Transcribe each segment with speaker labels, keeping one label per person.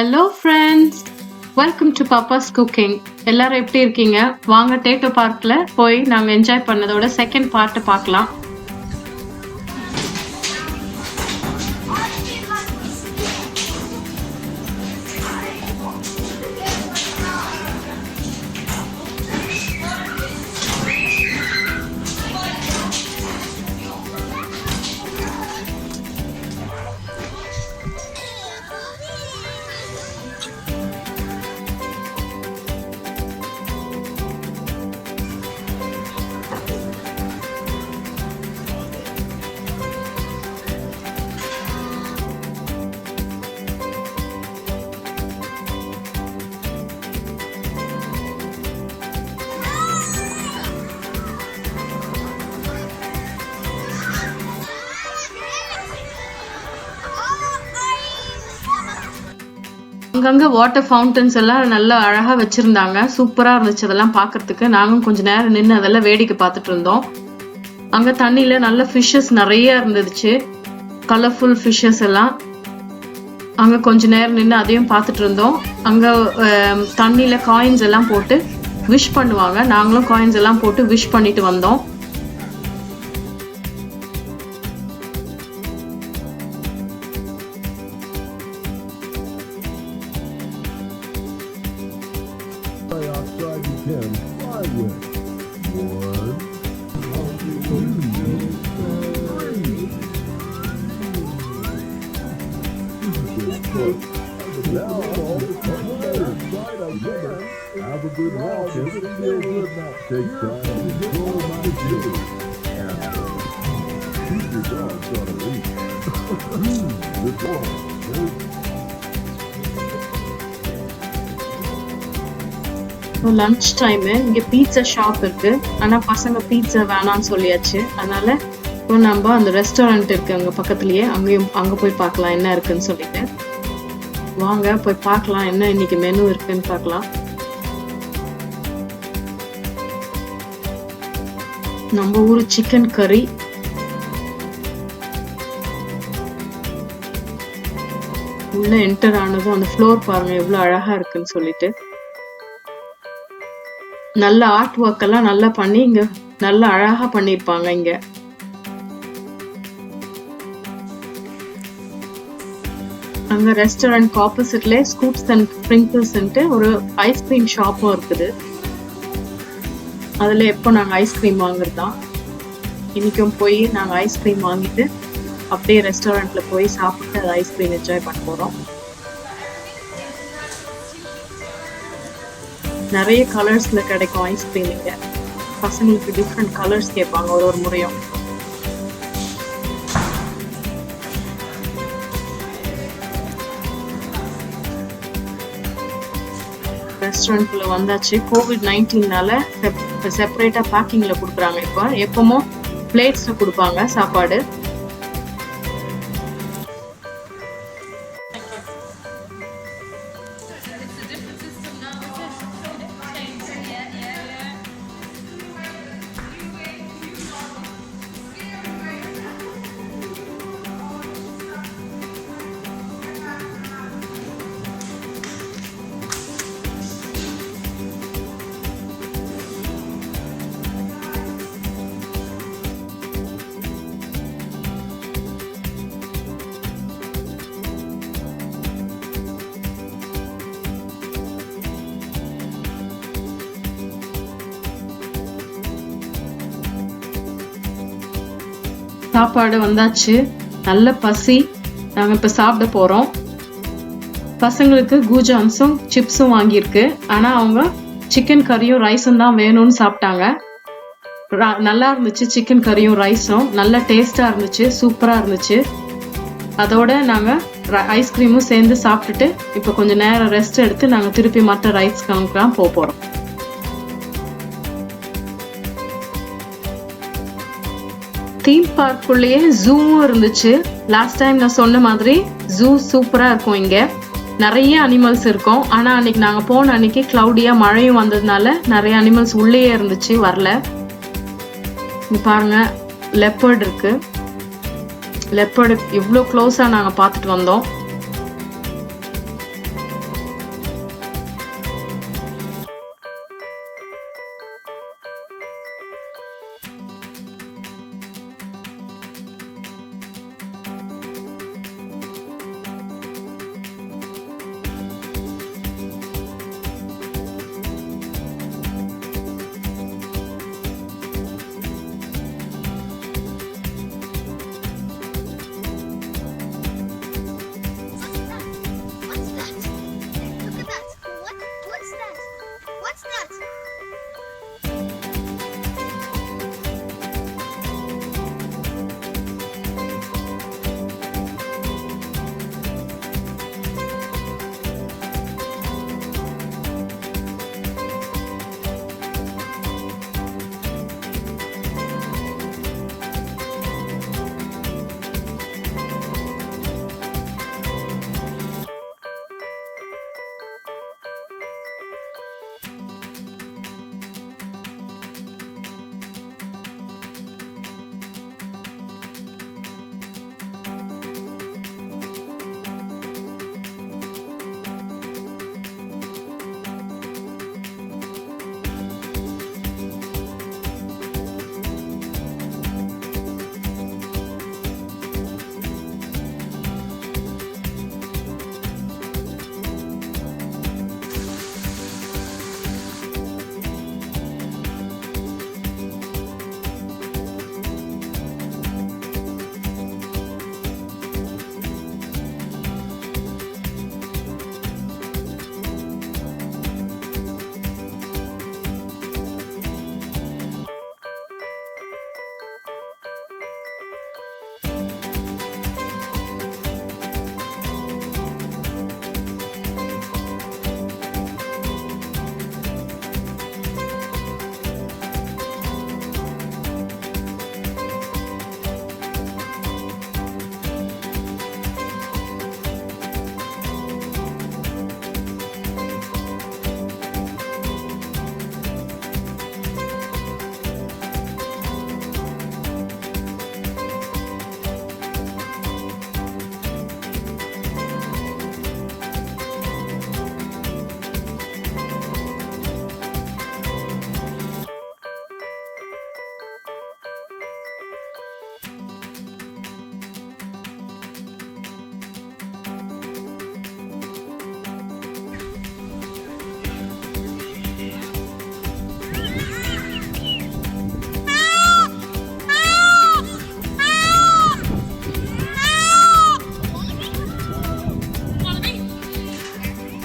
Speaker 1: Hello friends, welcome to Pappa's cooking. எல்லாரும் எப்படி இருக்கீங்க? வாங்க டேட்டோ பார்க்ல போய் நாங்கள் என்ஜாய் பண்ணதோட செகண்ட் பார்ட்டை பார்க்கலாம். அங்கங்க வாட்டர் ஃபவுண்டன்ஸ் எல்லாம் நல்லா அழகா வச்சிருந்தாங்க. சூப்பரா இருந்துச்சு அதெல்லாம் பார்க்கிறதுக்கு. நாங்களும் கொஞ்ச நேரம் நின்று அதெல்லாம் வேடிக்கை பார்த்துட்டு இருந்தோம். அங்க தண்ணியில நல்ல ஃபிஷ்ஷஸ் நிறைய இருந்துச்சு, கலர்ஃபுல் ஃபிஷ்ஷஸ் எல்லாம். அங்க கொஞ்ச நேரம் நின்று அதையும் பார்த்துட்டு இருந்தோம். அங்க தண்ணியில காயின்ஸ் எல்லாம் போட்டு விஷ் பண்ணுவாங்க. நாங்களும் காயின்ஸ் எல்லாம் போட்டு விஷ் பண்ணிட்டு வந்தோம்.
Speaker 2: Have a good walk. Feel good now. Take time. Control my agility. Keep your dogs on a leash. Good boy.
Speaker 1: Lunch time. இங்க பீட்சா ஷாப் இருக்கு. ஆனா பசங்க பீட்சா வேணாம்னு சொல்லியாச்சு. அதனால இப்போ நம்ம அந்த ரெஸ்டாரண்ட் இருக்கு அங்க பக்கத்துலயே, அங்க போய் பார்க்கலாம் என்ன இருக்குன்னு சொல்லிட்டு. வாங்க போய் பார்க்கலாம் என்ன இன்னைக்கு மெனு இருக்குன்னு பார்க்கலாம். நம்ம ஊர் சிக்கன் கறி, உள்ள என்டர் ஆனதும் அந்த ஃப்ளோர் பாருங்க எவ்வளவு அழகா இருக்குன்னு சொல்லிட்டு. நல்ல ஆர்ட் ஒர்க் எல்லாம் நல்லா பண்ணி இங்க நல்லா அழகா பண்ணிருப்பாங்க. இங்க அங்க ரெஸ்டாரண்ட் ஆப்போசிட்ல ஸ்கூப்ஸ் அண்ட் ஸ்ப்ரிங்கிள்ஸ் ஒரு ஐஸ்கிரீம் ஷாப்பும் இருக்குது. அதுல எப்போ நாங்க ஐஸ்கிரீம் வாங்குறதுதான். இன்னைக்கும் போய் நாங்க ஐஸ்கிரீம் வாங்கிட்டு அப்படியே ரெஸ்டாரண்ட்ல போய் சாப்பிட்டு அது ஐஸ்கிரீம் என்ஜாய் பண்ண போறோம். நிறைய கலர்ஸ்ல கிடைக்கும் ஐஸ்கிரீம் இங்க. பசங்களுக்கு டிஃப்ரெண்ட் கலர்ஸ் கேட்பாங்க ஒரு முறையும். ரெஸ்டாரண்ட்ல வந்தாச்சு. COVID-19னால செப்பரேட்டா பேக்கிங்ல கொடுக்குறாங்க. இப்போ எப்பவும் பிளேட்ஸ்ல கொடுப்பாங்க சாப்பாடு. சாப்பாடு வந்தாச்சு. நல்ல பசி. நாங்க இப்ப சாப்பிட போறோம். பசங்களுக்கு கூஜான்ஸும் சிப்ஸும் வாங்கியிருக்கு. ஆனா அவங்க சிக்கன் கறியும் ரைஸும் தான் வேணும்னு சாப்பிட்டாங்க. நல்லா இருந்துச்சு. சிக்கன் கறியும் ரைஸும் நல்ல டேஸ்டா இருந்துச்சு, சூப்பரா இருந்துச்சு. அதோட நாங்க ஐஸ்கிரீமும் சேர்ந்து சாப்பிட்டுட்டு இப்ப கொஞ்ச நேரம் ரெஸ்ட் எடுத்து நாங்க திருப்பி மற்ற ரைஸ் கவுண்ட்லாம் போறோம். தீம் பார்க்குள்ளேயே ஜூவும் இருந்துச்சு. லாஸ்ட் டைம் நான் சொன்ன மாதிரி ஜூ சூப்பரா இருக்கும். இங்க நிறைய அனிமல்ஸ் இருக்கும். ஆனா அன்னைக்கு நாங்க போன அன்னைக்கு கிளவுடியா மழையும் வந்ததுனால நிறைய அனிமல்ஸ் உள்ளேயே இருந்துச்சு, வரல. இங்க பாருங்க லெப்பர்ட் இருக்கு. லெப்பர்டு இவ்வளோ க்ளோஸா நாங்க பார்த்துட்டு வந்தோம்.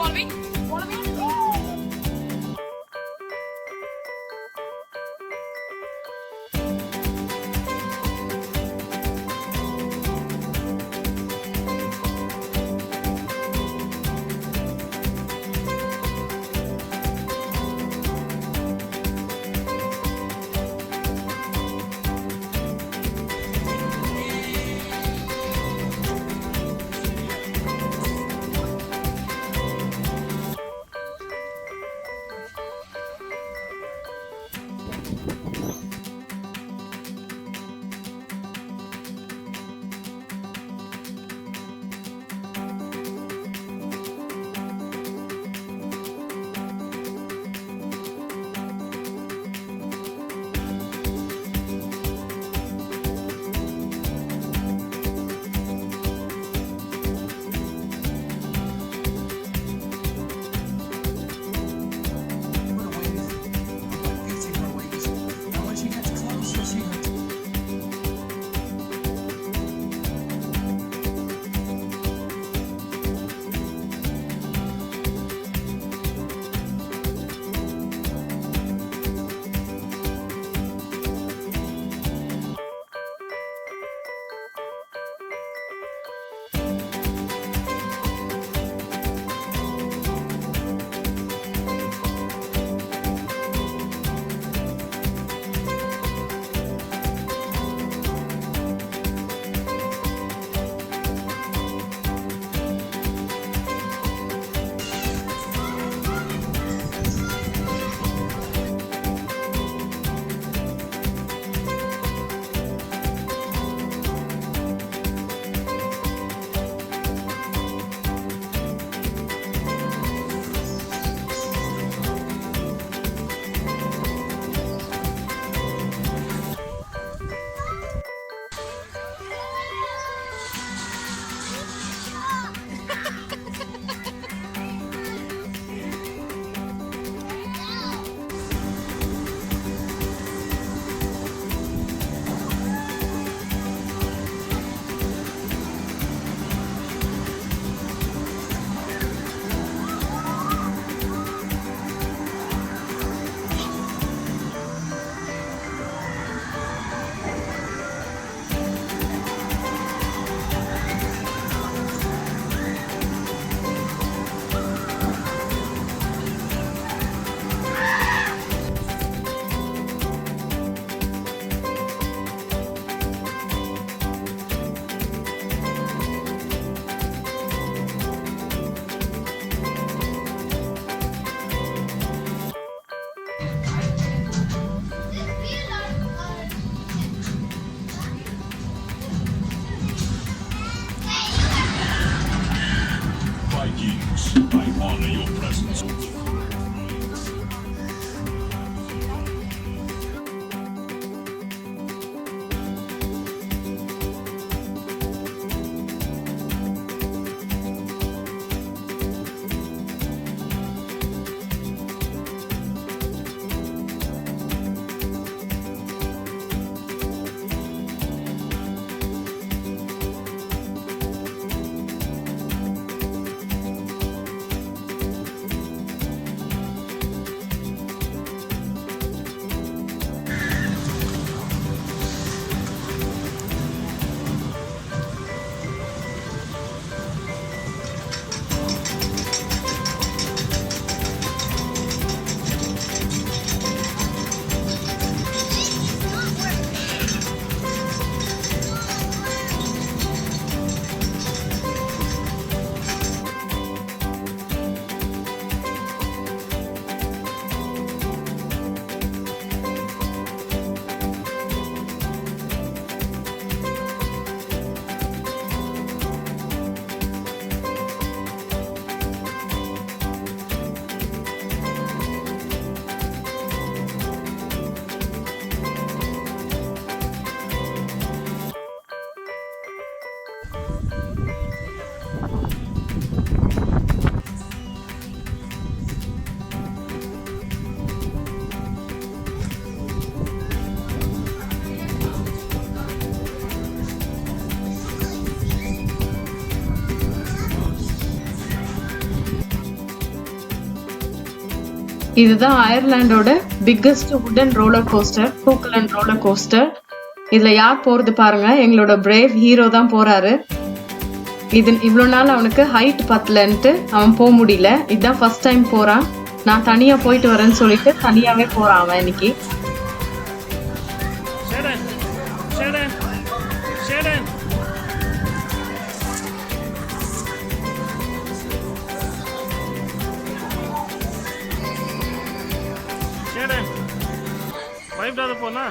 Speaker 3: following?
Speaker 1: இதுதான் அயர்லாண்டோட பிக்கஸ்ட் வுடன் ரோலர் கோஸ்டர், கோக்கலன் ரோலர் கோஸ்டர். இதுல யார் போறது பாருங்க, எங்களோட பிரேவ் ஹீரோ தான் போறாரு. இது இவ்வளோ நாள் அவனுக்கு ஹைட் பத்தலன்ட்டு அவன் போக முடியல. இதுதான் ஃபர்ஸ்ட் டைம் போறான். நான் தனியா போயிட்டு வரேன்னு சொல்லிட்டு தனியாவே போறான் அவன் இன்னைக்கு.
Speaker 3: பயப்படாத போனா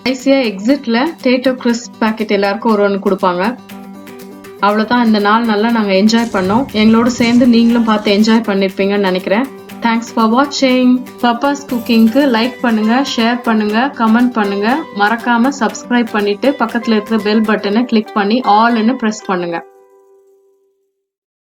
Speaker 1: கடைசியா எக்ஸிட்ல டேட்டோ கிறிஸ்ப் பாக்கெட் எல்லாருக்கும் ஒரு ஒன்று கொடுப்பாங்க. அவ்வளோதான். இந்த நாள் நல்லா நாங்கள் என்ஜாய் பண்ணோம். எங்களோட சேர்ந்து நீங்களும் பார்த்து என்ஜாய் பண்ணியிருப்பீங்கன்னு நினைக்கிறேன். தேங்க்ஸ் ஃபார் வாட்சிங். பப்பாஸ் குக்கிங்க்கு லைக் பண்ணுங்க, ஷேர் பண்ணுங்க, கமெண்ட் பண்ணுங்க. மறக்காம சப்ஸ்கிரைப் பண்ணிட்டு பக்கத்தில் இருக்கிற பெல் பட்டனை கிளிக் பண்ணி ஆல்னு ப்ரெஸ் பண்ணுங்க.